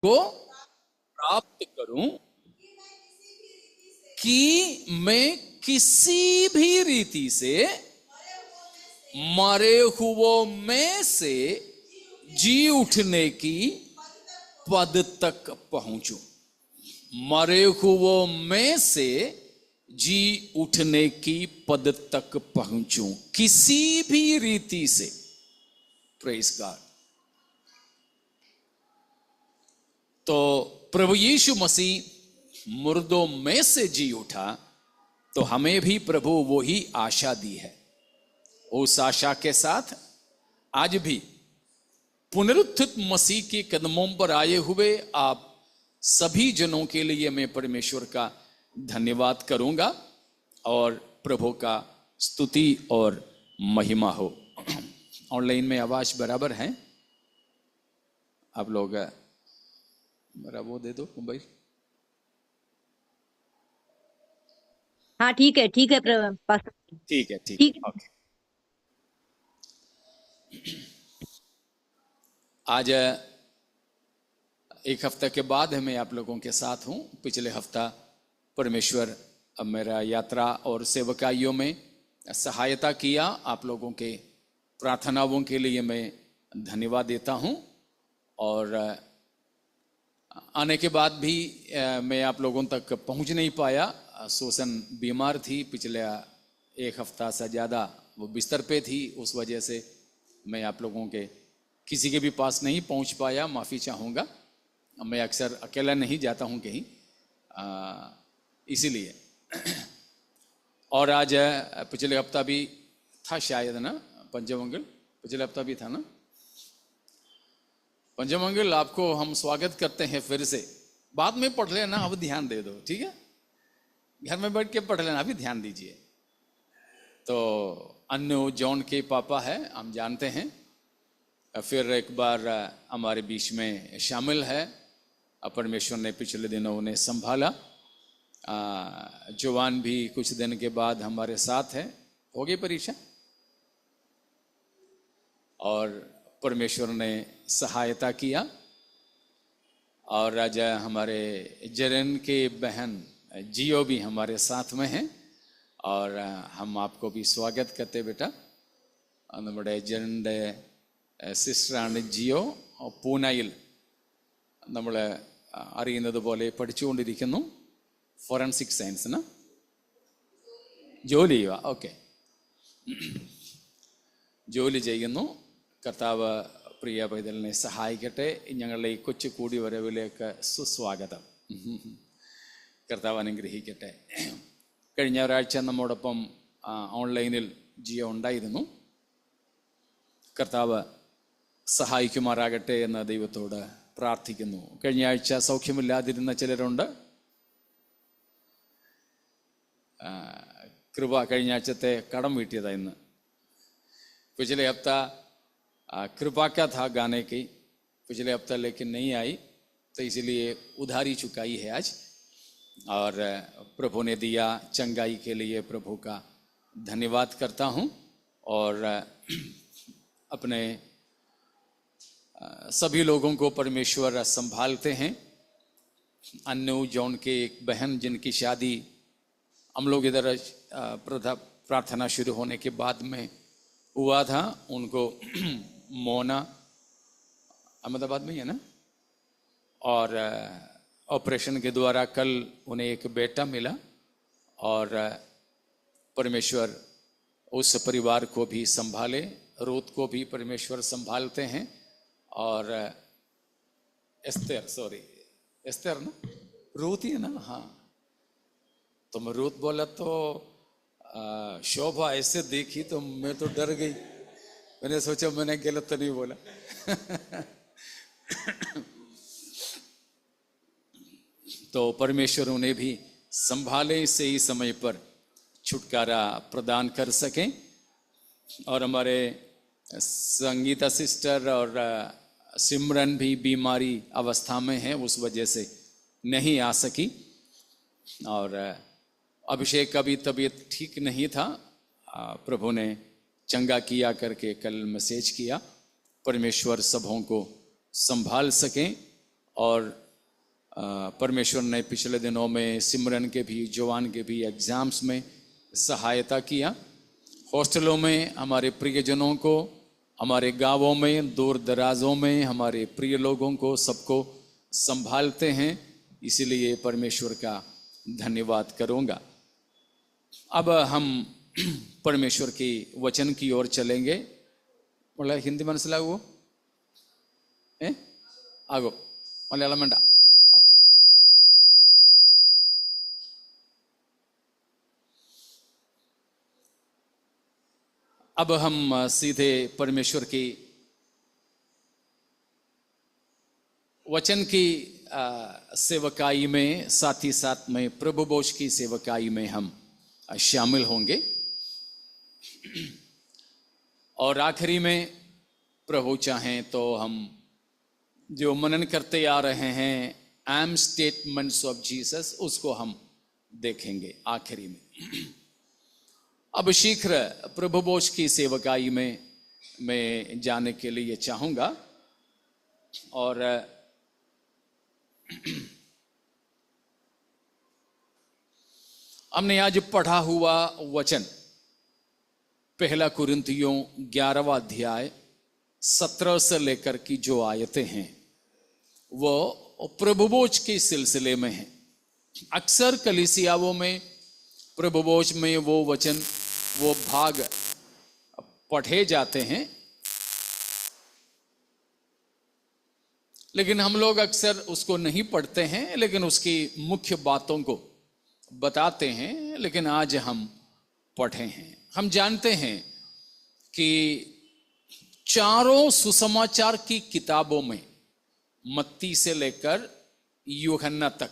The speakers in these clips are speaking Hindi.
को प्राप्त करूं कि मैं किसी भी रीति से मरे हुओं में से जी उठने की पद तक पहुंचूं। मरे हुओं में से जी उठने की पद तक पहुंचूं, किसी भी रीति से। Praise God. तो प्रभु यीशु मसीह मुर्दों में से जी उठा, तो हमें भी प्रभु वो ही आशा दी है। उस आशा के साथ आज भी पुनरुत्थित मसीह के कदमों पर आए हुए आप सभी जनों के लिए मैं परमेश्वर का धन्यवाद करूंगा और प्रभु का स्तुति और महिमा हो। ऑनलाइन में आवाज बराबर है? आप लोग मेरा वो दे दो मोबाइल। हाँ ठीक है ठीक है, ठीक है, ओके। आज एक हफ्ते के बाद मैं आप लोगों के साथ हूं। पिछले हफ्ता परमेश्वर मेरा यात्रा और सेवकाइयों में सहायता किया। आप लोगों के प्रार्थनाओं के लिए मैं धन्यवाद देता हूं। और आने के बाद भी मैं आप लोगों तक पहुंच नहीं पाया। सूसन बीमार थी, पिछले एक हफ्ता से ज़्यादा वो बिस्तर पे थी। उस वजह से मैं आप लोगों के किसी के भी पास नहीं पहुंच पाया, माफ़ी चाहूँगा। मैं अक्सर अकेला नहीं जाता हूँ कहीं, इसीलिए। और आज पिछले हफ्ता भी था शायद ना पंचमंगल, पिछले हफ्ता भी था ना पंचमंगल। आपको हम स्वागत करते हैं फिर से। बाद में पढ़ लेना, अब ध्यान दे दो, ठीक है? घर में बैठ के पढ़ लेना, अभी ध्यान दीजिए। तो अन्नू जॉन के पापा है, हम जानते हैं। फिर एक बार हमारे बीच में शामिल है। परमेश्वर ने पिछले दिनों उन्हें संभाला। जवान भी कुछ दिन के बाद हमारे साथ है। हो गई परीक्षा और परमेश्वर ने सहायता किया। और आज हमारे जरन के बहन जियो भी हमारे साथ में हैं और हम आपको भी स्वागत करते बेटा। നമ്മുടെ ജനന്റെ സിസ്റ്ററാണ് ജിയോ, പൂനായിൽ നമ്മൾ അറിയുന്നത് പോലെ പഠിച്ചുകൊണ്ടിരിക്കുന്നു. ഫോറൻസിക് സയൻസിന് ജോലി ചെയ്യുക. ഓക്കെ, ജോലി ചെയ്യുന്നു. കർത്താവ് പ്രിയ പൈതലിനെ സഹായിക്കട്ടെ. ഞങ്ങളുടെ ഈ കൊച്ചു കൂടി വരവിലേക്ക് സുസ്വാഗതം. കർത്താവ് അനുഗ്രഹിക്കട്ടെ. കഴിഞ്ഞ ഒരാഴ്ച നമ്മോടൊപ്പം ഓൺലൈനിൽ ജിയോ ഉണ്ടായിരുന്നു. കർത്താവ് സഹായിക്കുമാറാകട്ടെ എന്ന് ദൈവത്തോട് പ്രാർത്ഥിക്കുന്നു. കഴിഞ്ഞ ആഴ്ച സൗഖ്യമില്ലാതിരുന്ന ചിലരുണ്ട്. കൃപ കഴിഞ്ഞ ആഴ്ചത്തെ കടം വീട്ടിയതാ ഇന്ന്. पिछले हफ्ता कृपा का था गाने की, पिछले हफ्ता लेकिन नहीं आई, तो इसलिए उधारी चुकाई है आज। और प्रभु ने दिया चंगाई के लिए प्रभु का धन्यवाद करता हूँ। और अपने सभी लोगों को परमेश्वर संभालते हैं। अन्नू जॉन के एक बहन जिनकी शादी हम लोग इधर प्रार्थना शुरू होने के बाद में हुआ था, उनको मोना अहमदाबाद में ही है ना, और ऑपरेशन के द्वारा कल उन्हें एक बेटा मिला। और परमेश्वर उस परिवार को भी संभाले, रूत को भी परमेश्वर संभालते हैं। और एस्तर ना, रूत ही है ना? हाँ, तो मैं रूत बोला तो शोभा ऐसे देखी तो मैं तो डर गई। मैंने सोचा मैंने गलत तो नहीं बोला। तो परमेश्वर उन्हें भी संभाले, सही समय पर छुटकारा प्रदान कर सकें। और हमारे संगीता सिस्टर और सिमरन भी बीमारी अवस्था में है, उस वजह से नहीं आ सकी। और अभिषेक का भी तबीयत ठीक नहीं था, प्रभु ने चंगा किया करके कल मैसेज किया। परमेश्वर सबों को संभाल सकें और परमेश्वर ने पिछले दिनों में सिमरन के भी, जवान के भी एग्जाम्स में सहायता किया। हॉस्टलों में हमारे प्रियजनों को, हमारे गांवों में, दूर दराजों में हमारे प्रिय लोगों को, सबको संभालते हैं, इसीलिए परमेश्वर का धन्यवाद करूंगा। अब हम परमेश्वर की वचन की ओर चलेंगे। बोला हिंदी मनसिलागो आगो मलयालम मंडा। ओके, अब हम सीधे परमेश्वर की वचन की सेवकाई में, साथ ही साथ में प्रभु भोज की सेवकाई में हम शामिल होंगे। और आखिरी में प्रभु चाहें तो हम जो मनन करते आ रहे हैं एम स्टेटमेंट्स ऑफ जीसस, उसको हम देखेंगे आखिरी में। अब शीघ्र प्रभु भोज की सेवकाई में मैं जाने के लिए चाहूंगा। और हमने आज पढ़ा हुआ वचन पहला कुरिन्थियों 11वां अध्याय 17 से लेकर की जो आयतें हैं वो प्रभु भोज के सिलसिले में हैं। अक्सर कलीसियाओं में प्रभु भोज में वो वचन, वो भाग पढ़े जाते हैं, लेकिन हम लोग अक्सर उसको नहीं पढ़ते हैं, लेकिन उसकी मुख्य बातों को बताते हैं। लेकिन आज हम पढ़े हैं। हम जानते हैं कि चारों सुसमाचार की किताबों में, मत्ती से लेकर यूहन्ना तक,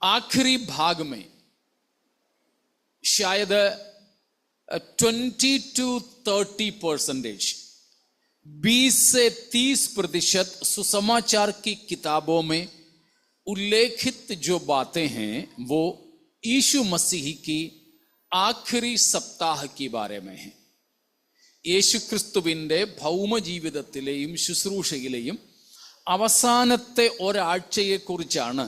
आखिरी भाग में शायद 20 to 30%, 20 से 30% सुसमाचार की किताबों में उल्लेखित जो बातें हैं वो यीशु मसीह की आखिरी सप्ताह के बारे में है। യേശു ക്രിസ്തുവിൻ്റെ ഭൗമജീവിതത്തിലെയും ശുശ്രൂഷയിലെയും അവസാനത്തെ ഒരാഴ്ചയെക്കുറിച്ചാണ്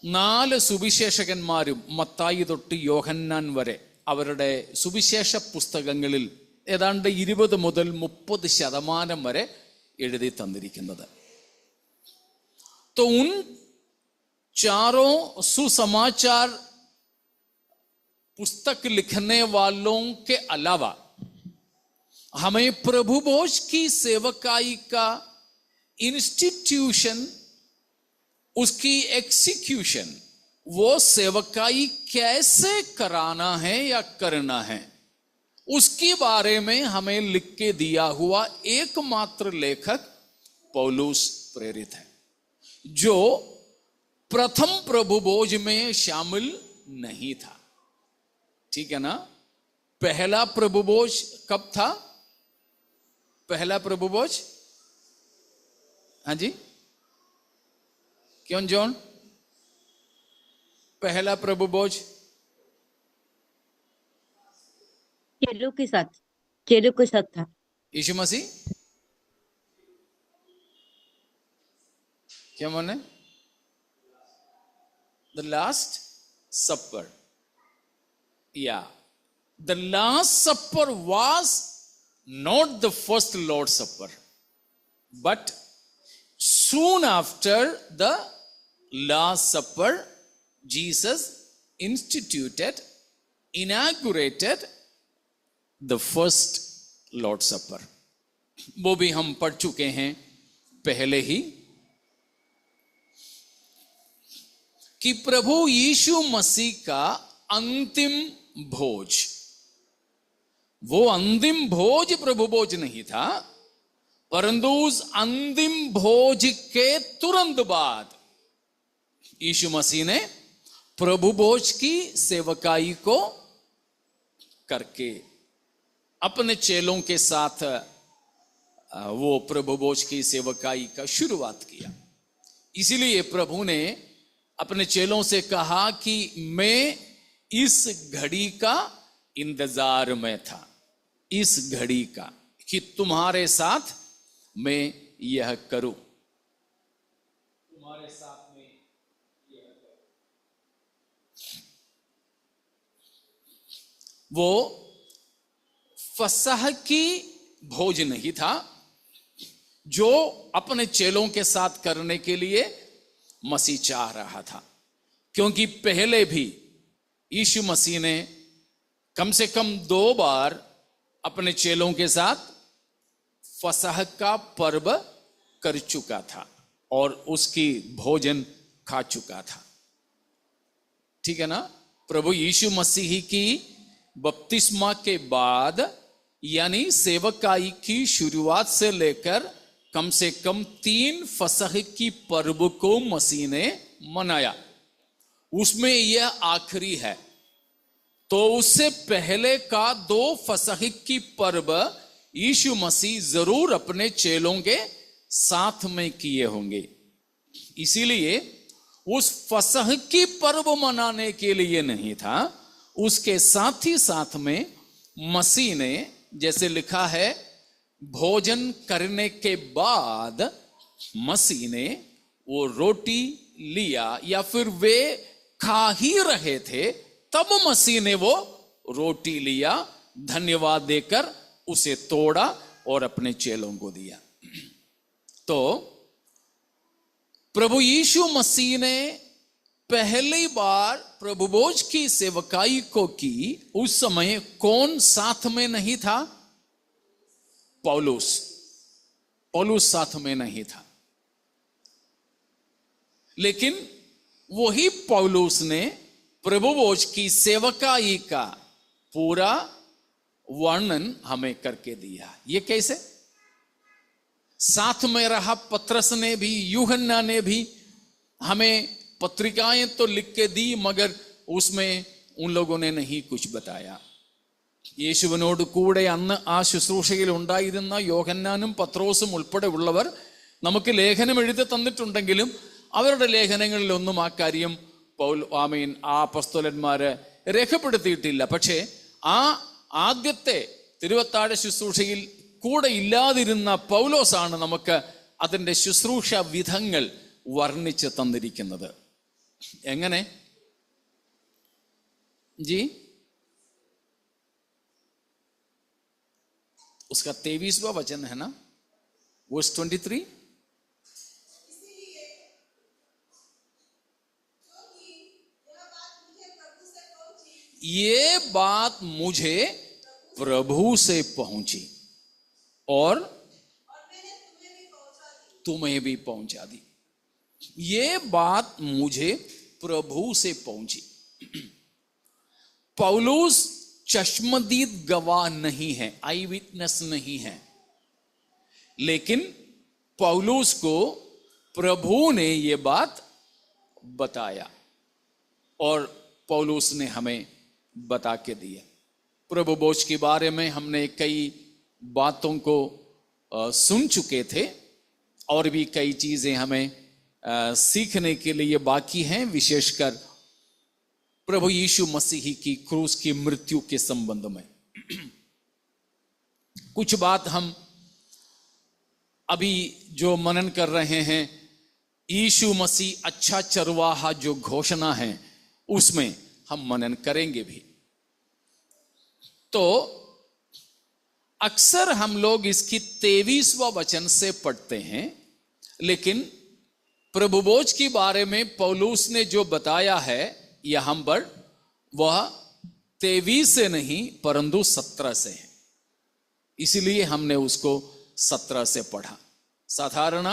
4 സുവിശേഷകന്മാരും മത്തായി തൊട്ട് യോഹന്നാൻ വരെ അവരുടെ സുവിശേഷ പുസ്തകങ്ങളിൽ ഏതാണ്ട് 20 മുതൽ 30% വരെ എഴുതി തന്നിരിക്കുന്നത്। तो उन चारों सुसमाचार पुस्तक लिखने वालों के अलावा हमें प्रभु भोज की सेवकाई का इंस्टीट्यूशन, उसकी एग्जीक्यूशन, वो सेवकाई कैसे कराना है या करना है, उसके बारे में हमें लिख के दिया हुआ एकमात्र लेखक पौलुस प्रेरित है, जो प्रथम प्रभु भोज में शामिल नहीं था। ठीक है ना? पहला प्रभु भोज कब था? पहला प्रभु भोज, हाँ जी, क्यों जॉन? पहला प्रभु भोज चेलों के साथ था। यीशु मसीह, क्या माने? The last supper. Yeah, the last supper was not the first Lord's Supper, but soon after the Last Supper, Jesus inaugurated the first Lord's Supper. वो भी हम पढ़ चुके हैं पहले ही कि प्रभु यीशु मसीह का अंतिम भोज, वो अंतिम भोज प्रभु भोज नहीं था, परंतु उस अंतिम भोज के तुरंत बाद यीशु मसीह ने प्रभु भोज की सेवकाई को करके अपने चेलों के साथ वो प्रभु भोज की सेवकाई का शुरुआत किया। इसीलिए प्रभु ने अपने चेलों से कहा कि मैं इस घड़ी का इंतजार में था, इस घड़ी का, कि तुम्हारे साथ मैं यह करूं, तुम्हारे साथ में यह करूं। वो फसह की भोज नहीं था जो अपने चेलों के साथ करने के लिए मसीह चाह रहा था, क्योंकि पहले भी यीशु मसीह ने कम से कम 2 बार अपने चेलों के साथ फसह का पर्व कर चुका था और उसकी भोजन खा चुका था। ठीक है ना। प्रभु यीशु मसीह की बपतिस्मा के बाद यानी सेवकाई की शुरुआत से लेकर कम से कम 3 फसह की पर्व को मसीह ने मनाया, उसमें यह आखिरी है। तो उससे पहले का 2 फसह की पर्व यीशु मसीह जरूर अपने चेलों के साथ में किए होंगे। इसीलिए उस फसह की पर्व मनाने के लिए नहीं था, उसके साथ ही साथ में मसीह ने, जैसे लिखा है, भोजन करने के बाद मसीह ने वो रोटी लिया, या फिर वे खा ही रहे थे तब मसीह ने वो रोटी लिया, धन्यवाद देकर उसे तोड़ा और अपने चेलों को दिया। तो प्रभु यीशु मसीह ने पहली बार प्रभु भोज की सेवकाई को की, उस समय कौन साथ में नहीं था? पौलुस साथ में नहीं था। लेकिन वही पौलुस ने प्रभु भोज की सेवकाई का पूरा वर्णन हमें करके दिया। ये कैसे? साथ में रहा पत्रस ने भी, यूहन्ना ने भी हमें पत्रिकाएं तो लिख के दी, मगर उसमें उन लोगों ने नहीं कुछ बताया। യേശുവിനോട് കൂടെ അന്ന് ആ ശുശ്രൂഷയിൽ ഉണ്ടായിരുന്ന യോഹന്നാനും പത്രോസും ഉൾപ്പെടെ ഉള്ളവർ നമുക്ക് ലേഖനം എഴുതി തന്നിട്ടുണ്ടെങ്കിലും അവരുടെ ലേഖനങ്ങളിലൊന്നും ആ കാര്യം ആ അപ്പോസ്തലന്മാര് രേഖപ്പെടുത്തിയിട്ടില്ല. പക്ഷേ ആ ആദ്യത്തെ തിരുവത്താഴ ശുശ്രൂഷയിൽ കൂടെ ഇല്ലാതിരുന്ന പൗലോസാണ് നമുക്ക് അതിൻ്റെ ശുശ്രൂഷ വിധങ്ങൾ വർണ്ണിച്ച് തന്നിരിക്കുന്നത്. എങ്ങനെ जी? उसका 23वां वचन है ना, वर्स 23। ये बात मुझे प्रभु से पहुंची और तुम्हें भी पहुंचा दी। ये बात मुझे प्रभु से पहुंची। पौलुस चश्मदीद गवाह नहीं है, आई विटनेस नहीं है, लेकिन पौलुस को प्रभु ने यह बात बताया और पौलुस ने हमें बता के दिया। प्रभु भोज के बारे में हमने कई बातों को सुन चुके थे और भी कई चीजें हमें सीखने के लिए बाकी हैं, विशेषकर प्रभु यीशु मसीह की क्रूस की मृत्यु के संबंध में। कुछ बात हम अभी जो मनन कर रहे हैं, यीशु मसीह अच्छा चरवाहा जो घोषणा है, उसमें हम मनन करेंगे भी। तो अक्सर हम लोग इसकी 23वां वचन से पढ़ते हैं, लेकिन प्रभु भोज के बारे में पौलुस ने जो बताया है यहां पर, वह 23 से नहीं परंतु 17 से है, इसलिए हमने उसको 17 से पढ़ा. സാധാരണ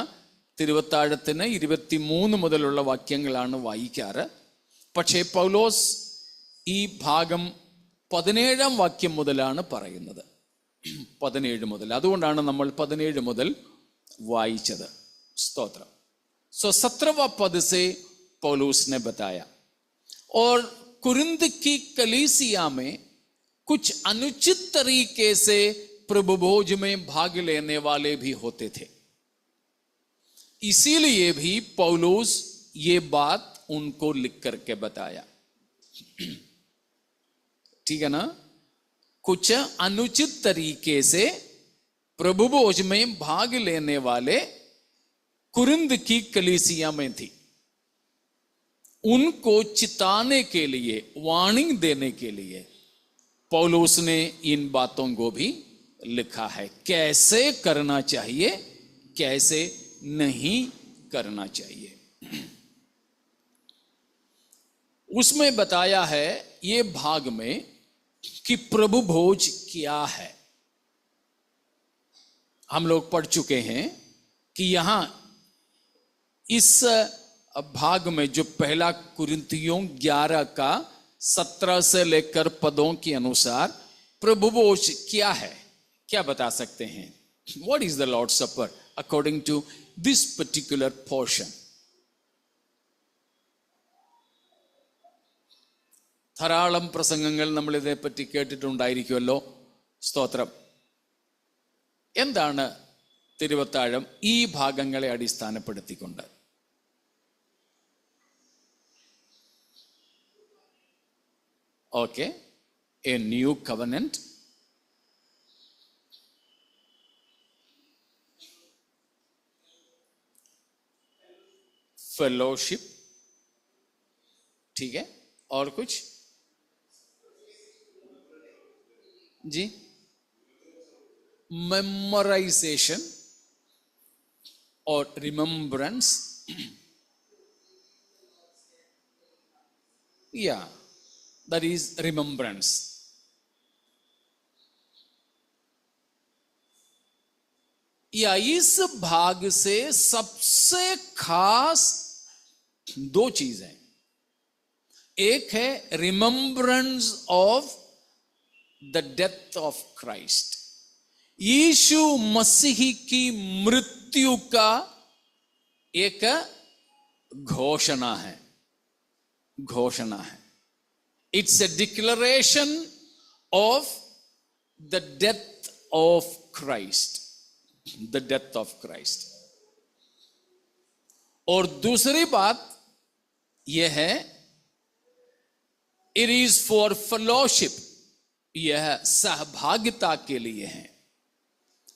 തിരുവത്താഴത്തിന് 23 മുതലുള്ള വാക്യങ്ങളാണ് വായിക്കാറ്. പക്ഷേ പൗലോസ് ഈ ഭാഗം 17 വാക്യം മുതലാണ് പറയുന്നത്. 17 മുതൽ, അതുകൊണ്ടാണ് നമ്മൾ 17 മുതൽ വായിച്ചത്. സ്തോത്രം. सो 17वां पद से पौलुस ने बताया, और कुरिन्थ की कलीसिया में कुछ अनुचित तरीके से प्रभु भोज में भाग लेने वाले भी होते थे, इसीलिए भी पौलुस ये बात उनको लिख करके बताया. ठीक है ना. कुछ अनुचित तरीके से प्रभु भोज में भाग लेने वाले कुरिन्द की कलीसिया में थी, उनको चिताने के लिए, वार्निंग देने के लिए पौलुस ने इन बातों को भी लिखा है, कैसे करना चाहिए, कैसे नहीं करना चाहिए। उसमें बताया है ये भाग में कि प्रभु भोज क्या है। हम लोग पढ़ चुके हैं कि यहां इस भाग में जो पहला कुरिन्थियों 11 का 17 से लेकर पदों के अनुसार प्रभु भोज क्या है, क्या बता सकते हैं? What is the Lord's Supper according to this particular portion? ധാരാളം പ്രസംഗങ്ങൾ നമ്മൾ ഇതേപ്പറ്റി കേട്ടിട്ടുണ്ടായിരിക്കുമല്ലോ. സ്തോത്രം. എന്താണ് തിരുവത്താഴം ഈ ഭാഗങ്ങളെ അടിസ്ഥാനപ്പെടുത്തിക്കൊണ്ട്? Okay, a new covenant, fellowship, ठीक है, और कुछ जी, मेमोराइजेशन और रिमेम्बरेंस, या दैट इज रिमेम्बरेंस. या इस भाग से सबसे खास दो चीज हैं. एक है remembrance of the death of Christ, Yeshu Masih की मृत्यु का एक घोषणा है, घोषणा है. It's a declaration of the death of Christ, the death of Christ. और दूसरी बात यह है, इट इज फॉर फेलोशिप, यह सहभागिता के लिए है,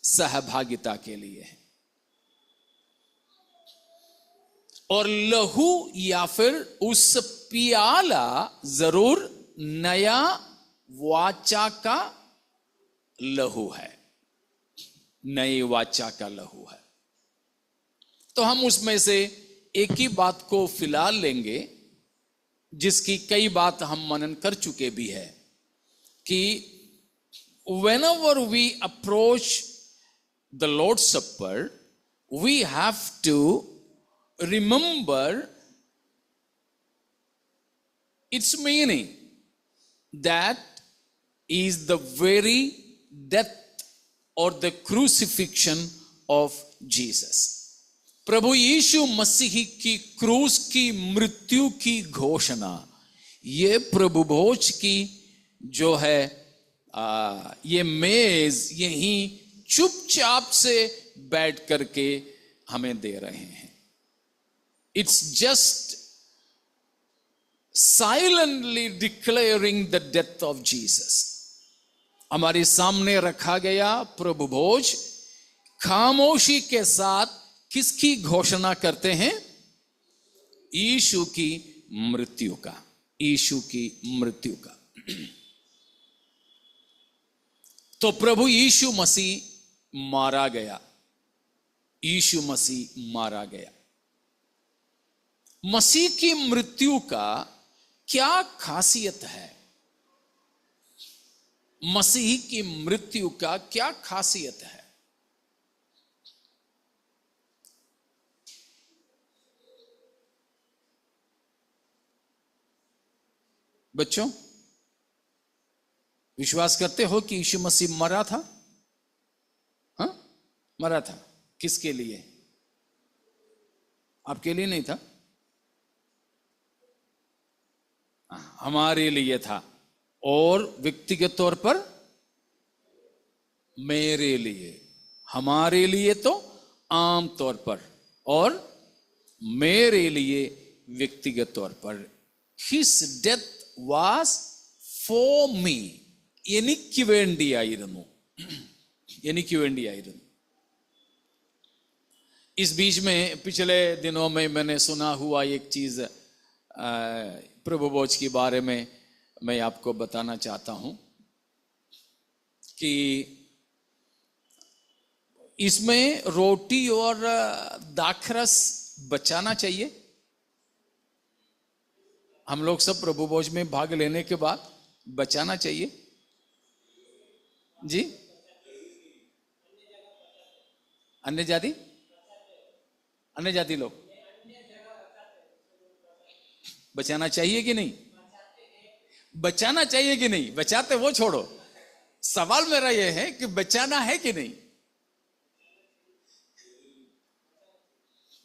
सहभागिता के लिए है. और लहू या फिर उस पियाला जरूर नया वाचा का लहू है, नई वाचा का लहू है. तो हम उसमें से एक ही बात को फिलहाल लेंगे, जिसकी कई बात हम मनन कर चुके भी है, कि whenever we approach the Lord's Supper, we have to remember its meaning. That is the very death or the crucifixion of Jesus. प्रभु यीशु मसीह की क्रूस की मृत्यु की घोषणा, ये प्रभु भोज की जो है ये मेज यहीं चुपचाप से बैठ करके हमें दे रहे हैं. It's just silently declaring the death of Jesus. हमारे सामने रखा गया प्रभु भोज खामोशी के साथ किसकी घोषणा करते हैं? यीशु की मृत्यु का, यीशु की मृत्यु का. तो प्रभु यीशु मसीह मारा गया, यीशु मसीह मारा गया. मसीह की मृत्यु का क्या खासियत है? मसीह की मृत्यु का क्या खासियत है? बच्चों, विश्वास करते हो कि यीशु मसीह मरा था? हाँ, मरा था. किसके लिए? आपके लिए नहीं था, हमारे लिए था. और व्यक्तिगत तौर पर मेरे लिए, हमारे लिए तो आम तौर पर, और मेरे लिए व्यक्तिगत तौर पर. His death was for me. എനിക്ക് വേണ്ടിയായിരുന്നു, എനിക്ക് വേണ്ടിയായിരുന്നു. इस बीच में पिछले दिनों में मैंने सुना हुआ एक चीज प्रभु भोज के बारे में मैं आपको बताना चाहता हूं कि इसमें रोटी और दाखरस बचाना चाहिए। हम लोग सब प्रभु भोज में भाग लेने के बाद बचाना चाहिए जी। अन्य जाति लोग बचाना चाहिए कि नहीं? बचाना चाहिए कि नहीं? बचाते वो छोड़ो, सवाल मेरा यह है कि बचाना है कि नहीं?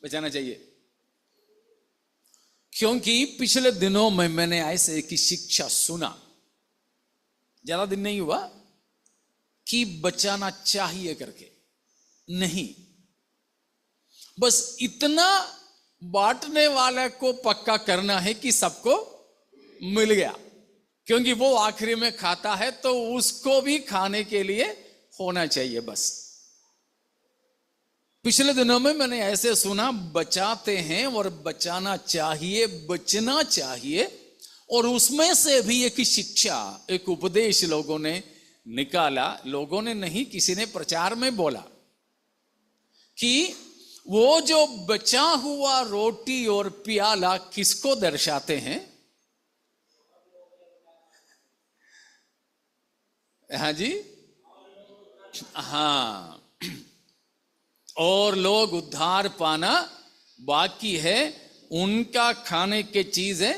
बचाना चाहिए, क्योंकि पिछले दिनों में मैंने ऐसे की शिक्षा सुना, ज्यादा दिन नहीं हुआ, कि बचाना चाहिए करके नहीं, बस इतना बांटने वाले को पक्का करना है कि सबको मिल गया, क्योंकि वो आखिरी में खाता है तो उसको भी खाने के लिए होना चाहिए बस। पिछले दिनों में मैंने ऐसे सुना, बचाते हैं और बचाना चाहिए, बचना चाहिए, और उसमें से भी एक शिक्षा, एक उपदेश लोगों ने निकाला। लोगों ने नहीं, किसी ने प्रचार में बोला कि वो जो बचा हुआ रोटी और प्याला किसको दर्शाते हैं? हाँ जी, हाँ, और लोग उद्धार पाना बाकी है, उनका खाने के चीज है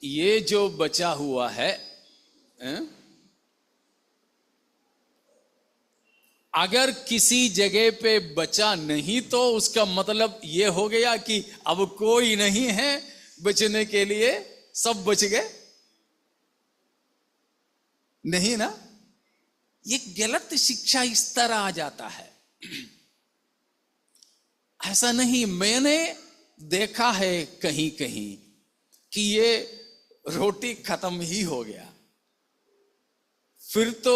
ये जो बचा हुआ है। अगर किसी जगह पे बचा नहीं तो उसका मतलब यह हो गया कि अब कोई नहीं है बचने के लिए, सब बच गए? नहीं ना, ये गलत शिक्षा इस तरह आ जाता है। ऐसा नहीं, मैंने देखा है कहीं कहीं कि ये रोटी खत्म ही हो गया, फिर तो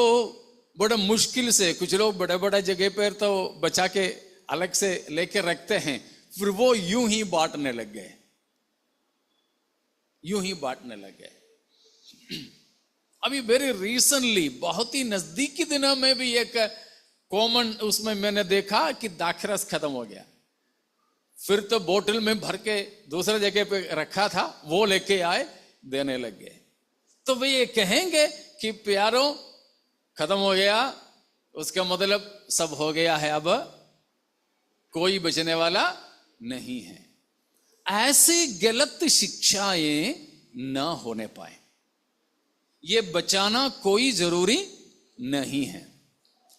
बड़ा मुश्किल से कुछ लोग बड़े बड़े जगह पर तो बचा के अलग से लेके रखते हैं, फिर वो यूं ही बांटने लग गए, यूं ही बांटने लग गए। अभी वेरी रिसेंटली, बहुत ही नजदीकी दिनों में भी एक कॉमन उसमें मैंने देखा कि दाखरस खत्म हो गया, फिर तो बोतल में भर के दूसरे जगह पे रखा था वो लेके आए, देने लग गए। तो वे ये कहेंगे कि प्यारों खत्म हो गया, उसका मतलब सब हो गया है, अब कोई बचने वाला नहीं है। ऐसी गलत शिक्षाएं न होने पाए, ये बचाना कोई जरूरी नहीं है।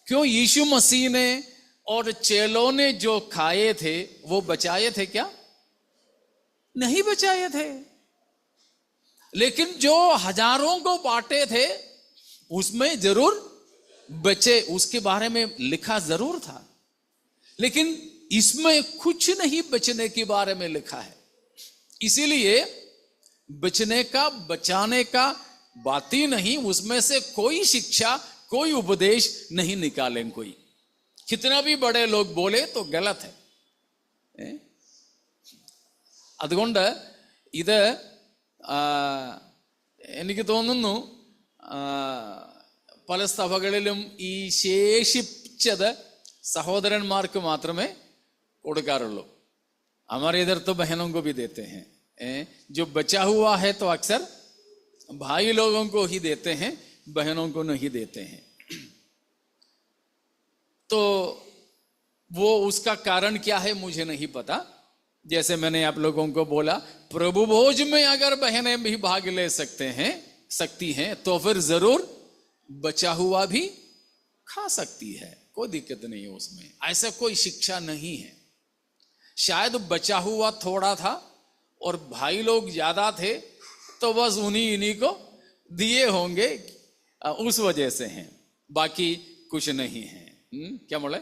क्यों? यीशु मसीह ने और चेलों ने जो खाए थे वो बचाए थे क्या? नहीं बचाए थे। लेकिन जो हजारों को बांटे थे उसमें जरूर बचे, उसके बारे में लिखा जरूर था, लेकिन इसमें कुछ नहीं बचने के बारे में लिखा है। इसीलिए बचने का, बचाने का बात ही नहीं, उसमें से कोई शिक्षा, कोई उपदेश नहीं निकालें कोई, कितना भी बड़े लोग बोले तो गलत है। അതുകൊണ്ട് ഇത് എനിക്ക് തോന്നുന്നു പല സഭകളിലും ഈ ശേഷിച്ചത് സഹോദരന്മാർക്ക് മാത്രമേ കൊടുക്കാറുള്ളൂ। हमारे इधर तो बहनों को भी देते हैं, जो बचा हुआ है तो अक्सर भाई लोगों को ही देते हैं, बहनों को नहीं देते हैं। तो वो उसका कारण क्या है मुझे नहीं पता। जैसे मैंने आप लोगों को बोला, प्रभु भोज में अगर बहनें भी भाग ले सकती हैं तो फिर जरूर बचा हुआ भी खा सकती है, कोई दिक्कत नहीं है उसमें, ऐसा कोई शिक्षा नहीं है। शायद बचा हुआ थोड़ा था और भाई लोग ज्यादा थे तो बस उन्हीं को दिए होंगे, उस वजह से हैं, बाकी कुछ नहीं है। क्या बोले?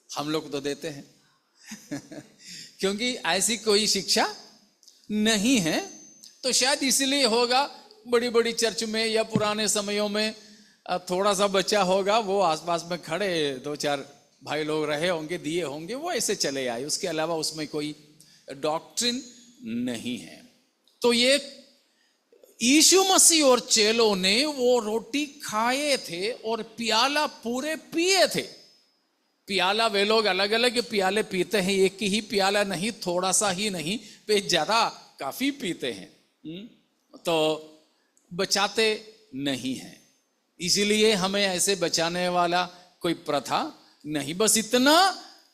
हम लोग तो देते हैं क्योंकि ऐसी कोई शिक्षा नहीं है, तो शायद इसलिए होगा बड़ी बड़ी चर्च में या पुराने समयों में थोड़ा सा बच्चा होगा, वो आसपास में खड़े दो चार भाई लोग रहे होंगे, दिए होंगे, वो ऐसे चले आए, उसके अलावा उसमें कोई डॉक्ट्रिन नहीं है। तो ये यीशु मसीह और चेलों ने वो रोटी खाए थे और प्याला पूरे पिए थे। प्याला वे लोग अलग अलग प्याले पीते हैं, एक ही प्याला नहीं, थोड़ा सा ही नहीं, वे ज्यादा काफी पीते हैं। तो बचाते नहीं हैं, इसीलिए हमें ऐसे बचाने वाला कोई प्रथा नहीं, बस इतना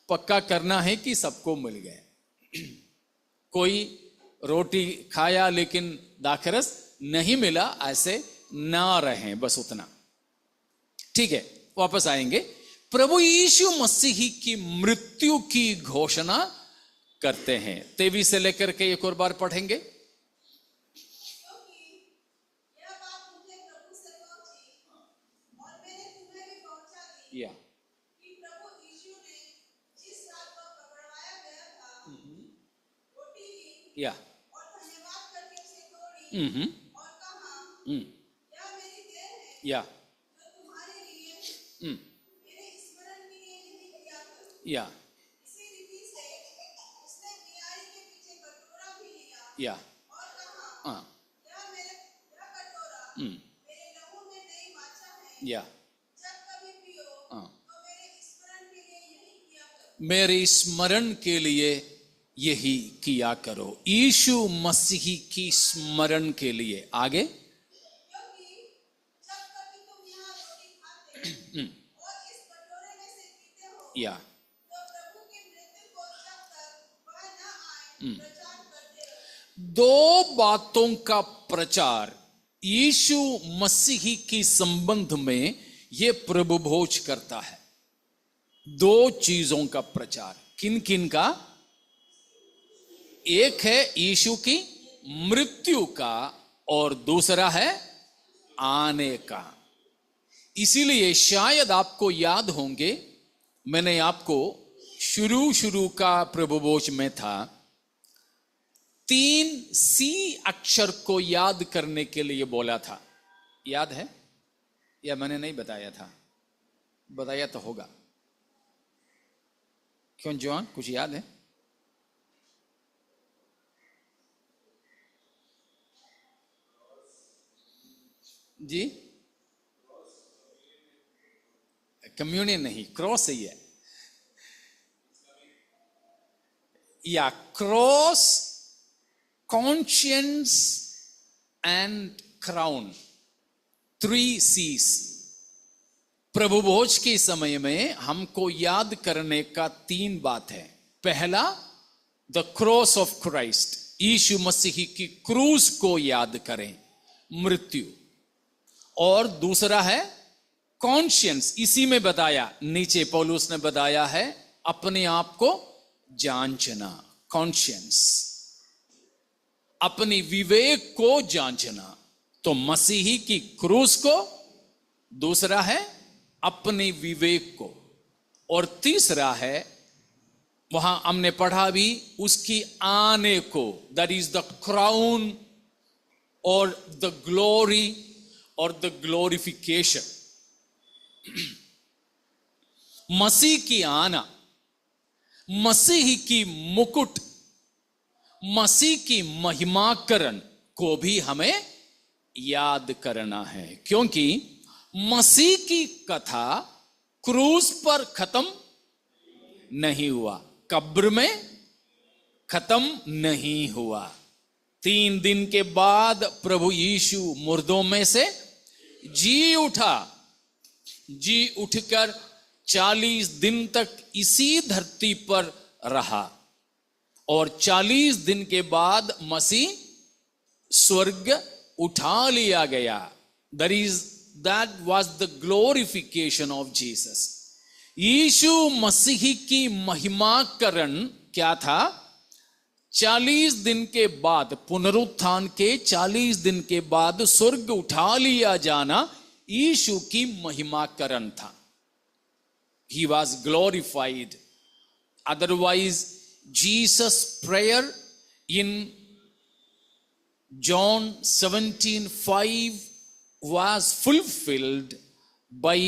पक्का करना है कि सबको मिल गए। कोई रोटी खाया लेकिन दाखरस नहीं मिला, ऐसे ना रहें, बस उतना। ठीक है, वापस आएंगे। प्रभु यीशु मसीह की मृत्यु की घोषणा करते हैं। 23 से लेकर के एक और बार पढ़ेंगे। या या या या या या मेरे स्मरण के लिए यही किया करो। यीशु मसीह की स्मरण के लिए। आगे या दो बातों का प्रचार यीशु मसीह की संबंध में यह प्रभु भोज करता है। दो चीजों का प्रचार, किन किन का? एक है यीशु की मृत्यु का और दूसरा है आने का। इसीलिए शायद आपको याद होंगे, मैंने आपको शुरू का प्रभुभोज में था, 3 सी अक्षर को याद करने के लिए बोला था। याद है या मैंने नहीं बताया था? बताया तो होगा। क्यों जॉन, कुछ याद है? जी, कम्युनियन नहीं, क्रॉस ही है। या cross, conscience and crown, 3 Cs. प्रभु भोज के समय में हमको याद करने का 3 बात है। पहला, the cross of Christ, Yeshu Masih की क्रूस को याद करें, मृत्यु। और दूसरा है कॉन्शियंस, इसी में बताया, नीचे पौलुस ने बताया है, अपने आप को जांचना। कॉन्शियंस, अपनी विवेक को जांचना, तो मसीही की क्रूस को, दूसरा है अपने विवेक को, और तीसरा है, वहां हमने पढ़ा भी, उसकी आने को, दैट इज द क्राउन और द ग्लोरी और द ग्लोरिफिकेशन। मसीह की आना, मसीह की मुकुट, मसीह की महिमाकरण को भी हमें याद करना है, क्योंकि मसीह की कथा क्रूस पर खत्म नहीं हुआ, कब्र में खत्म नहीं हुआ। 3 दिन के बाद प्रभु यीशु मुर्दों में से जी उठा, जी उठकर 40 दिन तक इसी धरती पर रहा, और 40 दिन के बाद मसीह स्वर्ग उठा लिया गया। That was the glorification of Jesus. यीशु मसीह की महिमाकरण क्या था? 40 दिन के बाद, पुनरुत्थान के 40 दिन के बाद स्वर्ग उठा लिया जाना यीशु की महिमाकरण था। He was glorified. Otherwise, Jesus' prayer in John 17:5 was fulfilled by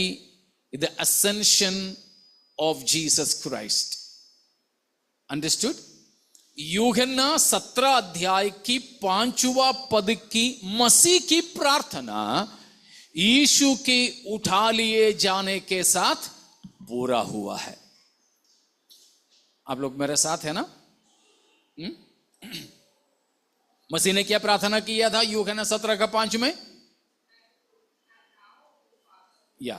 the ascension of Jesus Christ. Understood? यूहन्ना 17 अध्याय की 5वां पद की मसीह की प्रार्थना यीशु के उठा लिए जाने के साथ पूरा हुआ है। आप लोग मेरे साथ है ना? मसीह ने क्या प्रार्थना किया था यूहन्ना 17 का 5 में? या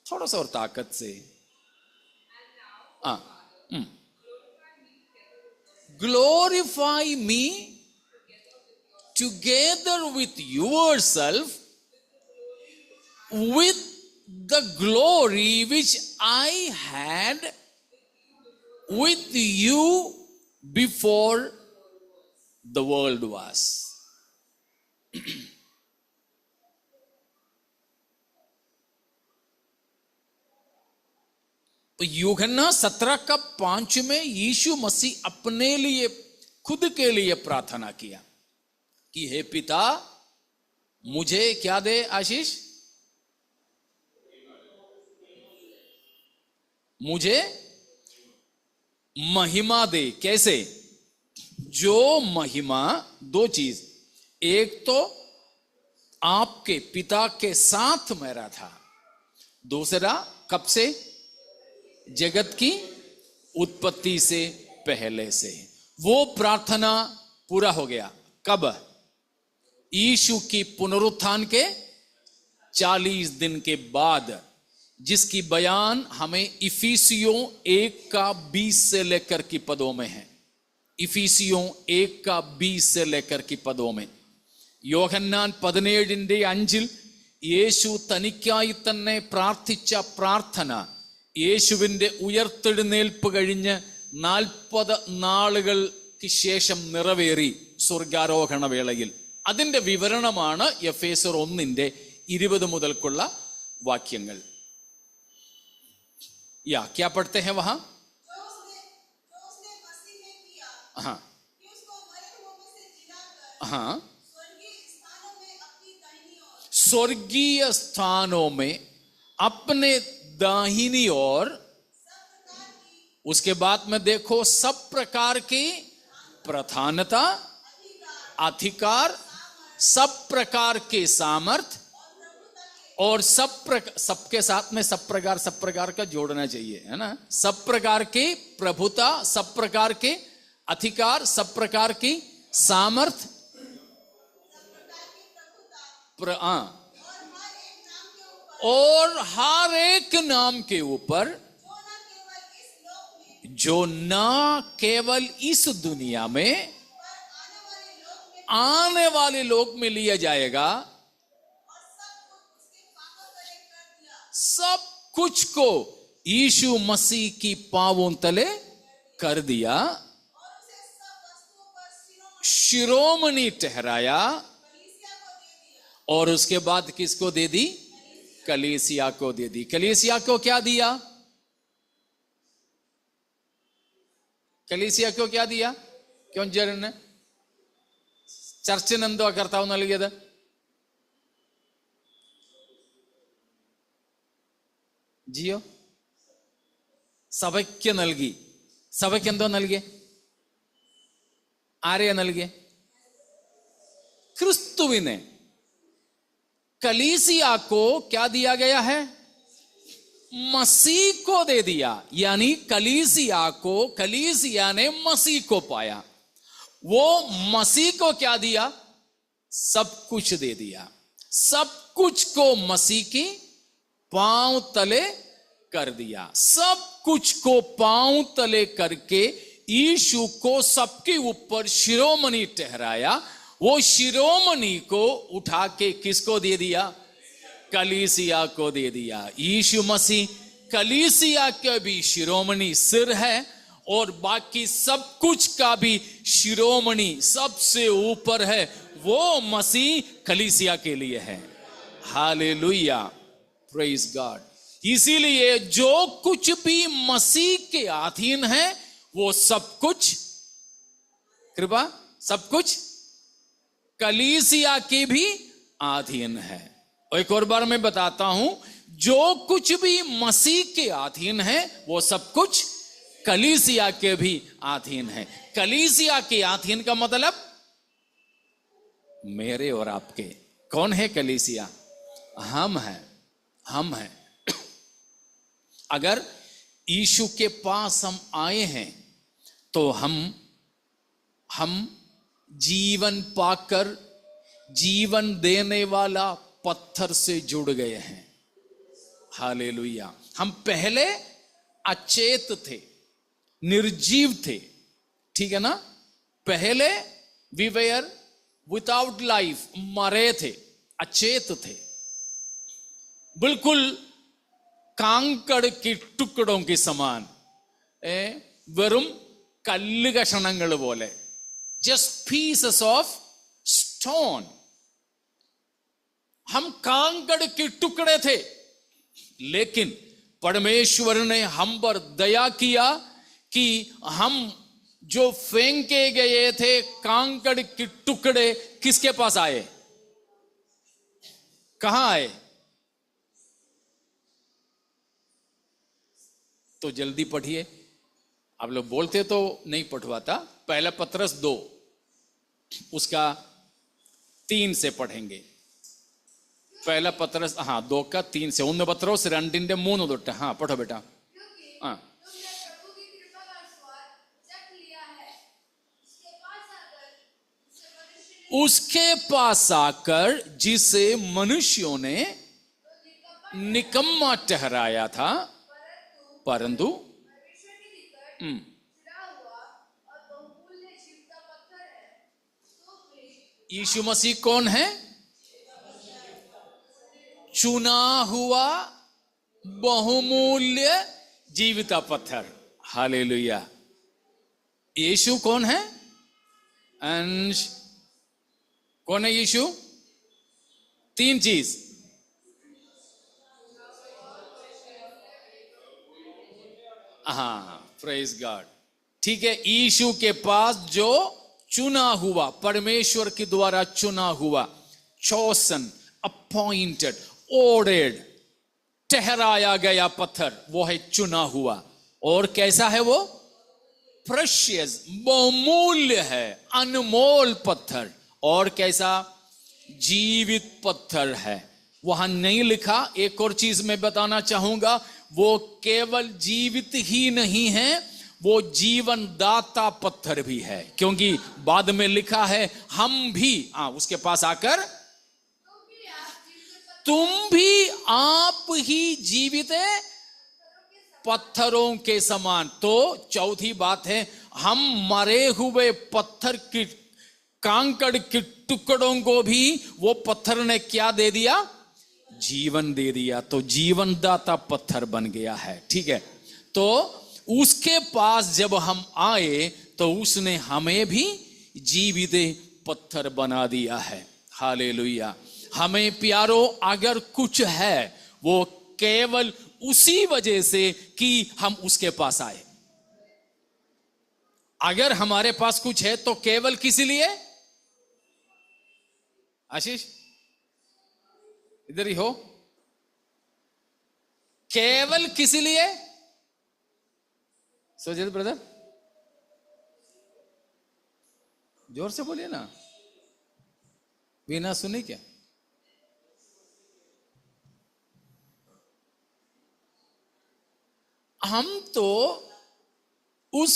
थोड़ा सा और ताकत से glorify me together with yourself with the glory which I had with you before the world was. तो यूहन्ना 17 का 5 में यीशु मसीह अपने लिए खुद के लिए प्रार्थना किया कि हे पिता मुझे क्या दे आशीष? मुझे महिमा दे। कैसे? जो महिमा, दो चीज, एक तो आपके पिता के साथ मेरा था, दूसरा कब से? जगत की उत्पत्ति से पहले से। वो प्रार्थना पूरा हो गया कब? यीशु की पुनरुत्थान के 40 दिन के बाद, जिसकी बयान हमें इफिसियों 1 का 20 से लेकर की पदों में है। इफिसियों 1 का 20 से लेकर की पदों में യോഹന്നാൻ 17:5 യേശു തനിക്കായി തന്നെ പ്രാർത്ഥിച്ച പ്രാർത്ഥന യേശുവിന്റെ ഉയർത്തെഴുന്നേൽപ്പ് കഴിഞ്ഞ് 40 നാളുകൾക്ക് ശേഷം നിറവേറി സ്വർഗാരോഹണ വേളയിൽ। അതിന്റെ വിവരണമാണ് എഫേസ്യർ 1:20 മുതൽക്കുള്ള വാക്യങ്ങൾ। या क्या पढ़ते हैं वहां? हाँ हाँ, स्वर्गीय स्थानों में अपने दाहिनी ओर, उसके बाद में देखो सब प्रकार की प्रधानता, अधिकार, सब प्रकार के सामर्थ और सबके साथ में सब प्रकार का जोड़ना चाहिए, है ना? सब प्रकार की प्रभुता, सब प्रकार के अधिकार, सब प्रकार की सामर्थ, और हर एक नाम के ऊपर, जो ना केवल इस दुनिया में, आने वाले लोक में लिया जाएगा, सब कुछ को यीशु मसीह की पांवों तले कर दिया, शिरोमणि ठहराया, और उसके बाद किसको दे दी? कलीसिया को दे दी। कलीसिया को क्या दिया? കലീസിയ को क्या दिया? क्यों जरने ചർച്ചിന് എന്തോ കർത്താവ് നൽകിയത്? ജിയോ സഭയ്ക്ക് നൽകി. സഭയ്ക്ക് എന്തോ നൽകിയേ? ആരെയാ നൽകിയേ? क्रिस्तुविने। कलीसिया को क्या दिया गया है? मसीह को दे दिया। यानी कलीसिया ने मसीह को पाया। वो मसीह को क्या दिया? सब कुछ दे दिया। सब कुछ को मसीह की पांव तले कर दिया। सब कुछ को पांव तले करके यीशु को सबके ऊपर शिरोमणि ठहराया। वो शिरोमणि को उठा के किसको दे दिया? कलीसिया को दे दिया। यीशु मसीह कलीसिया के भी शिरोमणि सिर है, और बाकी सब कुछ का भी शिरोमणि सबसे ऊपर है। वो मसीह कलीसिया के लिए है। Hallelujah, praise God. इसीलिए जो कुछ भी मसीह के अधीन है वो सब कुछ कृपा सब कुछ कलीसिया के भी अधीन है। और एक और बार मैं बताता हूं, जो कुछ भी मसीह के अधीन है वो सब कुछ कलीसिया के भी अधीन है। कलीसिया के अधीन का मतलब मेरे और आपके। कौन है कलीसिया? हम हैं। अगर यीशु के पास हम आए हैं तो हम जीवन पाकर जीवन देने वाला पत्थर से जुड़ गए हैं। हालेलुया। हम पहले अचेत थे, निर्जीव थे, ठीक है ना? पहले वी वेयर विदाउट लाइफ, मरे थे, अचेत थे, बिल्कुल कांकड़ के टुकड़ों के समान, വെറും കല്ല് കഷണങ്ങൾ പോലെ, just pieces of stone. हम कांकड़ के टुकड़े थे, लेकिन परमेश्वर ने हम पर दया किया कि हम जो फेंके गए थे कांकड़ के टुकड़े किसके पास आए? कहां आए? तो जल्दी पढ़िए, आप लोग बोलते तो नहीं पढ़वाता। पहला पत्रस 2 उसका 3 से पढ़ेंगे। पहला पत्रस 2 का 3 से, 1 പത്രോസ് 2:3 തൊട്ട്। हाँ पढ़ो बेटा। हाँ, उसके पास आकर जिसे मनुष्यों ने निकम्मा ठहराया था, परंतु यीशु मसीह कौन है? चुना हुआ बहुमूल्य जीविता पत्थर। हालेलुया। यीशु कौन है? अंश कौन है यीशु? 3 चीज। हाँ, प्रेज गॉड। ठीक है, यीशु के पास जो चुना हुआ, परमेश्वर के द्वारा चुना हुआ, चोसन, अपॉइंटेड, ऑर्डर्ड, ठहराया गया पत्थर, वो है चुना हुआ। और कैसा है वो? प्रेशियस, बहुमूल्य है, अनमोल पत्थर। और कैसा? जीवित पत्थर है। वहां नहीं लिखा, एक और चीज मैं बताना चाहूंगा, वो केवल जीवित ही नहीं है, वो जीवन दाता पत्थर भी है। क्योंकि बाद में लिखा है हम भी, उसके पास आकर तुम भी आप ही जीवित पत्थरों के समान। तो चौथी बात है, हम मरे हुए पत्थर की, कांकड़ के टुकड़ों को भी वो पत्थर ने क्या दे दिया? जीवन दे दिया। तो जीवन दाता पत्थर बन गया है। ठीक है, तो उसके पास जब हम आए तो उसने हमें भी जीवित पत्थर बना दिया है। हालेलुया। हमें प्यारो अगर कुछ है वो केवल उसी वजह से कि हम उसके पास आए। अगर हमारे पास कुछ है तो केवल किस लिए? आशीष इधर ही हो। केवल किस लिए? सोचिए ब्रदर, जोर से बोलिए ना, बिना सुने क्या? हम तो उस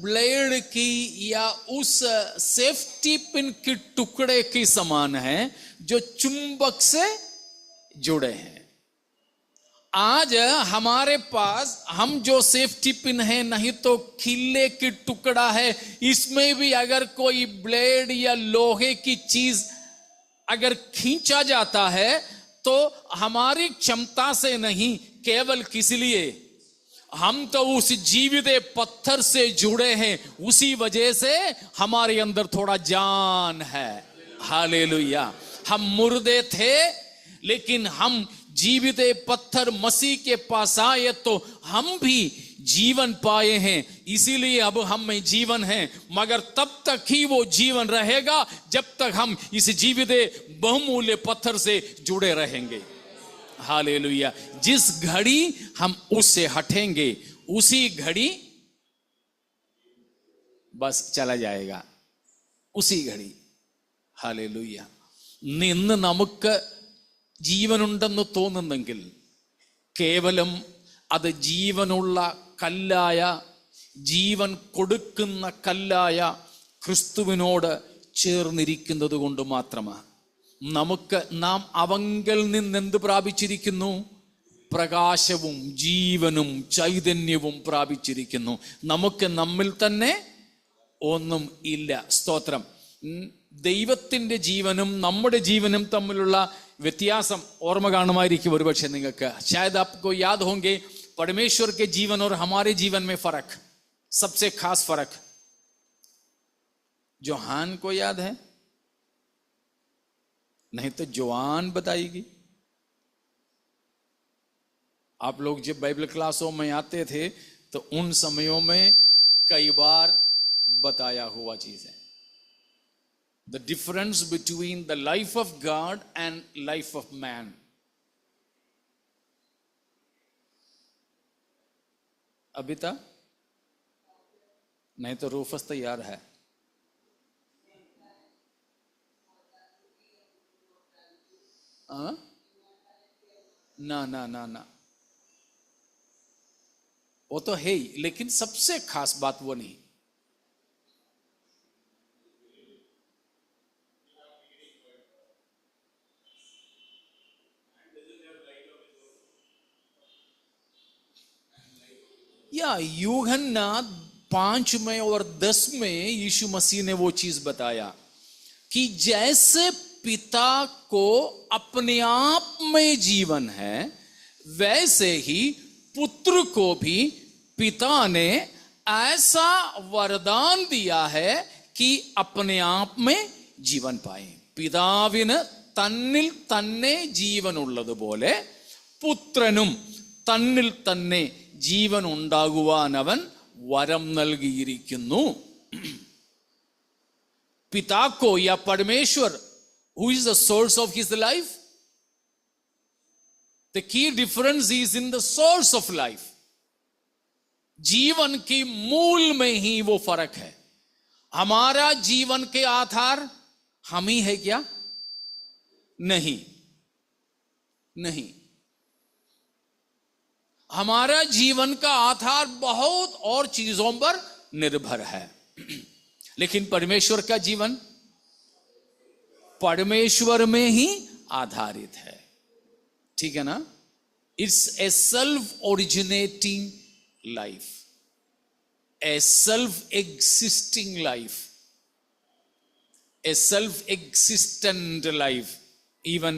ब्लेड की या उस सेफ्टी पिन के टुकड़े के समान हैं जो चुंबक से जुड़े हैं। आज हमारे पास हम जो सेफ्टी पिन है, नहीं तो खिल्ले की टुकड़ा है, इसमें भी अगर कोई ब्लेड या लोहे की चीज अगर खींचा जाता है तो हमारी क्षमता से नहीं, केवल किस लिए? हम तो उस जीवित पत्थर से जुड़े हैं, उसी वजह से हमारे अंदर थोड़ा जान है। हालेलुया। हम मुर्दे थे, लेकिन हम जीवित पत्थर मसीह के पास आए तो हम भी जीवन पाए हैं, इसीलिए अब हम में जीवन है, मगर तब तक ही वो जीवन रहेगा जब तक हम इस जीवित बहुमूल्य पत्थर से जुड़े रहेंगे। हालेलुया। जिस घड़ी हम उससे हटेंगे उसी घड़ी बस चला जाएगा, उसी घड़ी। हालेലൂയ। ഇന്ന് നമുക്ക് ജീവനുണ്ടെന്ന് തോന്നുന്നെങ്കിൽ കേവലം അത് ജീവനുള്ള കല്ലായ, ജീവൻ കൊടുക്കുന്ന കല്ലായ ക്രിസ്തുവിനോട് ചേർന്നിരിക്കുന്നത് കൊണ്ട് മാത്രമാണ്. നാം അവങ്കൽ നിന്ന് എന്ത് പ്രാപിച്ചിരിക്കുന്നു? പ്രകാശവും ജീവനും ചൈതന്യവും പ്രാപിച്ചിരിക്കുന്നു. നമുക്ക് നമ്മിൽ തന്നെ ഒന്നും ഇല്ല. സ്തോത്രം. ദൈവത്തിന്റെ ജീവനും നമ്മുടെ ജീവനും തമ്മിലുള്ള വ്യത്യാസം ഓർമ്മ കാണുമായിരിക്കും ഒരുപക്ഷെ നിങ്ങൾക്ക്. शायद आपको याद होंगे परमेश्वर के जीवन और हमारे जीवन में फर्क, सबसे खास फर्क जोहान को याद है? नहीं तो जवान बताएगी। आप लोग जब बाइबल क्लासों में आते थे तो उन समयों में कई बार बताया हुआ चीज है, the difference between the life of God and life of man. अभी तक नहीं तो रूफस तैयार है। ना ना ना ना, वो तो है ही, लेकिन सबसे खास बात वो नहीं। या यूहन्ना 5 में और 10 में यीशु मसीह ने वो चीज बताया कि जैसे पिता को अपने आप में जीवन है, वैसे ही पुत्र को भी पिता ने ऐसा वरदान दिया है कि अपने आप में जीवन पाए. പിതാവിന് തന്നിൽ തന്നെ ജീവൻ ഉള്ളതുപോലെ പുത്രനും തന്നിൽ തന്നെ ജീവൻ ഉണ്ടാകുവാൻ അവൻ വരം നൽകിയിരിക്കുന്നു. पिता को या परमेश्वर who is the source of his life, the key difference is in the source of life. जीवन की मूल में ही वो फर्क है. हमारा जीवन के आधार हम ही है क्या? नहीं नहीं, हमारा जीवन का आधार बहुत और चीजों पर निर्भर है. लेकिन परमेश्वर का जीवन परमेश्वर में ही आधारित है. ठीक है ना? It's a self originating life, A self existing life, A self existent life. Even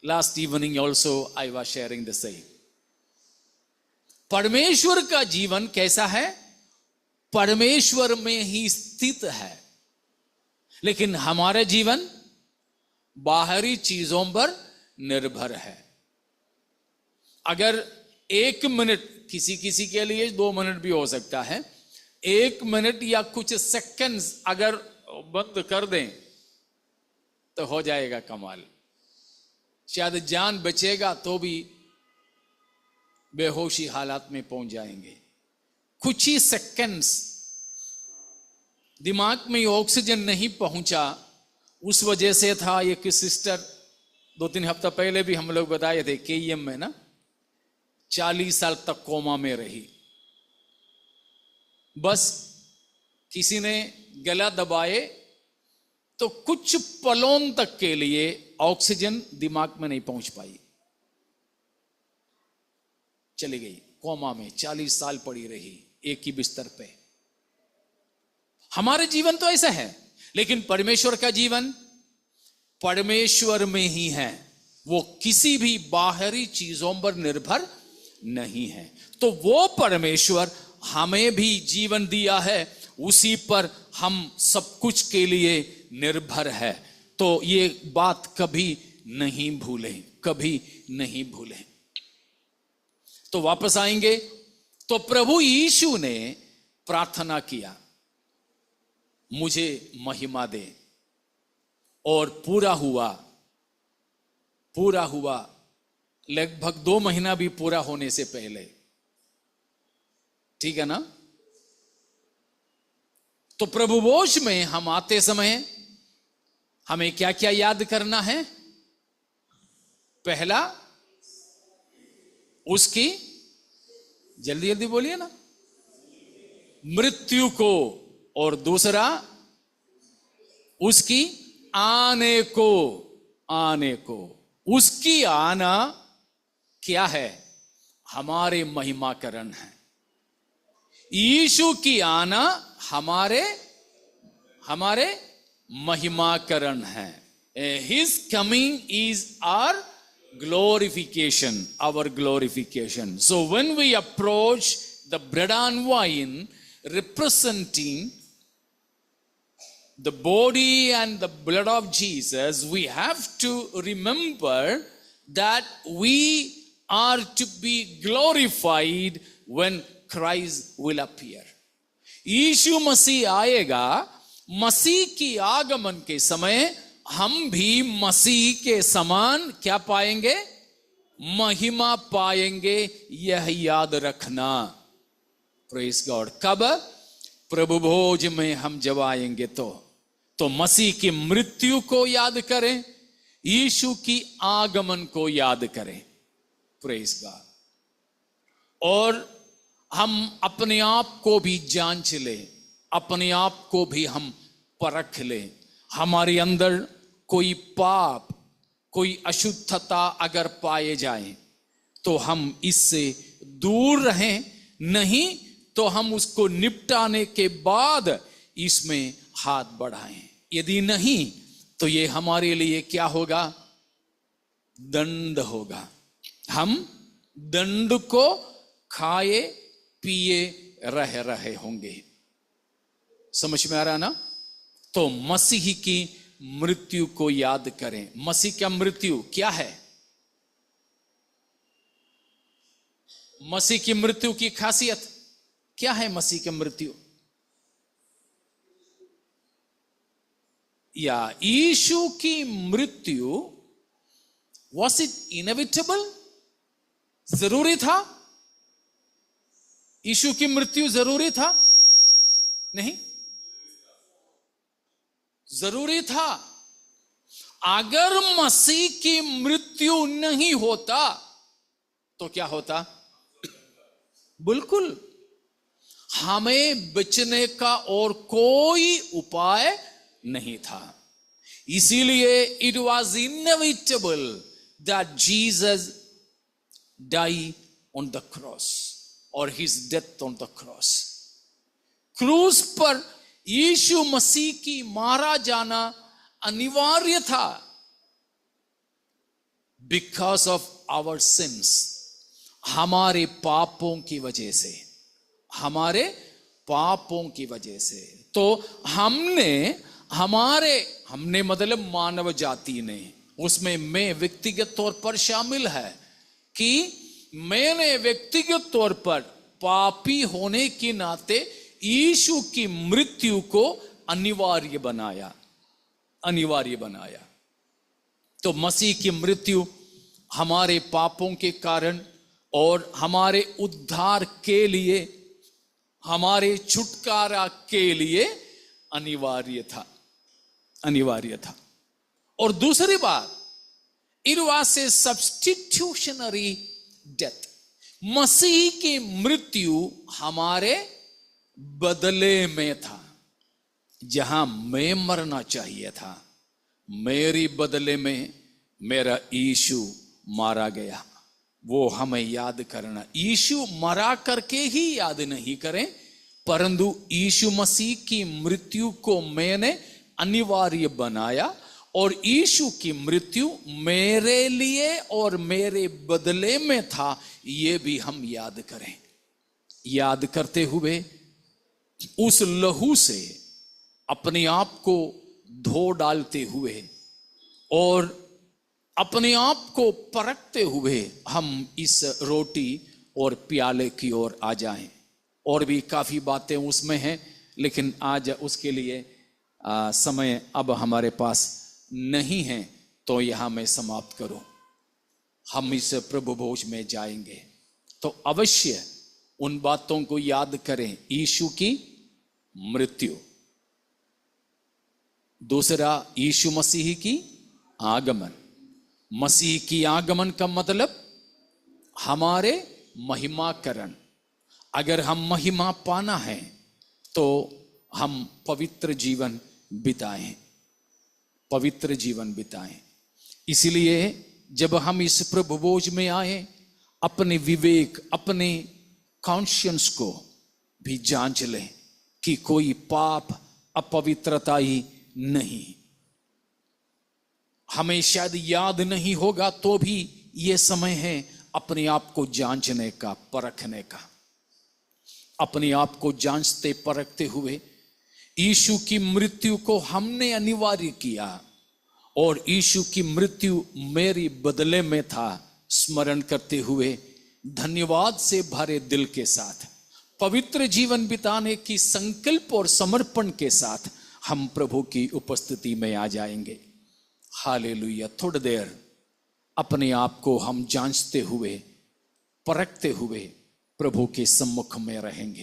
last evening also I was sharing the same. परमेश्वर का जीवन कैसा है? परमेश्वर में ही स्थित है. लेकिन हमारा जीवन बाहरी चीजों पर निर्भर है. अगर 1 मिनट, किसी किसी के लिए 2 मिनट भी हो सकता है, 1 मिनट या कुछ सेकंड्स अगर बंद कर दें तो हो जाएगा कमाल. शायद जान बचेगा तो भी बेहोशी हालात में पहुंच जाएंगे. कुछ ही सेकंड्स दिमाग में ऑक्सीजन नहीं पहुंचा, उस वजह से था. एक सिस्टर 2-3 हफ्ता पहले भी हम लोग बताए थे केईएम में ना, 40 साल तक कोमा में रही. बस किसी ने गला दबाए तो कुछ पलों तक के लिए ऑक्सीजन दिमाग में नहीं पहुंच पाई, चली गई कोमा में. 40 साल पड़ी रही एक ही बिस्तर पे. हमारे जीवन तो ऐसा है, लेकिन परमेश्वर का जीवन परमेश्वर में ही है. वो किसी भी बाहरी चीजों पर निर्भर नहीं है. तो वो परमेश्वर हमें भी जीवन दिया है, उसी पर हम सब कुछ के लिए निर्भर है. तो ये बात कभी नहीं भूलें, कभी नहीं भूलें. तो वापस आएंगे तो प्रभु यीशु ने प्रार्थना किया, मुझे महिमा दे, और पूरा हुआ लगभग 2 महीना भी पूरा होने से पहले। ठीक है ना? तो प्रभु भोज में हम आते समय हमें क्या क्या याद करना है? पहला, उसकी, जल्दी जल्दी बोलिए ना, मृत्यु को, और दूसरा उसकी आने को। उसकी आना क्या है? हमारे महिमाकरण है। यीशु की आना हमारे महिमाकरण है। His coming is our glorification. So when we approach the bread and wine representing the body and the blood of Jesus, we have to remember that we are to be glorified when Christ will appear. यीशु मसीह आएगा, मसीह की आगमन के समय हम भी मसीह के समान क्या पाएंगे? महिमा पाएंगे। यह याद रखना। Praise God. कब? प्रभु भोज में हम जब आएंगे तो मसीह की मृत्यु को याद करें, यीशु की आगमन को याद करें। Praise God. और हम अपने आप को भी जांच लें, अपने आप को भी हम परख लें। हमारे अंदर कोई पाप, कोई अशुद्धता अगर पाए जाए तो हम इससे दूर रहें, नहीं तो हम उसको निपटाने के बाद इसमें हाथ बढ़ाएं। यदि नहीं तो ये हमारे लिए क्या होगा? दंड होगा। हम दंड को खाए पिए रहे होंगे। समझ में आ रहा ना? तो मसीह की मृत्यु को याद करें। मसीह का मृत्यु क्या है? मसीह की मृत्यु की खासियत क्या है? मसीह की मृत्यु या यीशु की मृत्यु, वॉज इट इनएविटेबल? जरूरी था? यीशु की मृत्यु जरूरी था? नहीं, जरूरी था। अगर मसीह की मृत्यु नहीं होता तो क्या होता? बिल्कुल हमें बचने का और कोई उपाय नहीं था। इसीलिए it was inevitable that Jesus die on the cross और his death on the cross. क्रूस पर यीशु मसीह की मारा जाना अनिवार्य था, बिकॉज ऑफ आवर सिंस, हमारे पापों की वजह से, हमारे पापों की वजह से। तो हमने मतलब मानव जाति ने, उसमें मैं व्यक्तिगत तौर पर शामिल है कि मैंने व्यक्तिगत तौर पर पापी होने के नाते यीशु की मृत्यु को अनिवार्य बनाया। तो मसीह की मृत्यु हमारे पापों के कारण और हमारे उद्धार के लिए, हमारे छुटकारा के लिए अनिवार्य था। और दूसरी बात, इट वाज ए सब्स्टिट्यूशनरी डेथ। मसीह की मृत्यु हमारे बदले में था। जहां मैं मरना चाहिए था, मेरी बदले में मेरा यीशु मारा गया। वो हमें याद करना। यीशु मरा करके ही याद नहीं करें, परंतु यीशु मसीह की मृत्यु को मैंने अनिवार्य बनाया और यीशु की मृत्यु मेरे लिए और मेरे बदले में था, ये भी हम याद करें। याद करते हुए उस लहू से अपने आप को धो डालते हुए और अपने आप को परखते हुए हम इस रोटी और प्याले की ओर आ जाएं। और भी काफी बातें उसमें हैं, लेकिन आज उसके लिए समय अब हमारे पास नहीं है, तो यहां मैं समाप्त करूं। हम इस प्रभु भोज में जाएंगे तो अवश्य उन बातों को याद करें। यीशु की मृत्यु, दूसरा यीशु मसीह की आगमन। मसीह की आगमन का मतलब हमारे महिमाकरण। अगर हम महिमा पाना है तो हम पवित्र जीवन बिताएं, पवित्र जीवन बिताएं। इसलिए जब हम इस प्रभु भोज में आए, अपने विवेक, अपने कॉन्शियंस को भी जांच लें कि कोई पाप, अपवित्रता ही नहीं। हमें शायद याद नहीं होगा, तो भी यह समय है अपने आप को जांचने का, परखने का। अपने आप को जांचते परखते हुए यीशु की मृत्यु को हमने अनिवार्य किया, और यीशु की मृत्यु मेरी बदले में था, स्मरण करते हुए धन्यवाद से भरे दिल के साथ, पवित्र जीवन बिताने की संकल्प और समर्पण के साथ हम प्रभु की उपस्थिति में आ जाएंगे। हालेलुया। थोड़ी देर अपने आप को हम जांचते हुए, परखते हुए प्रभु के सम्मुख में रहेंगे।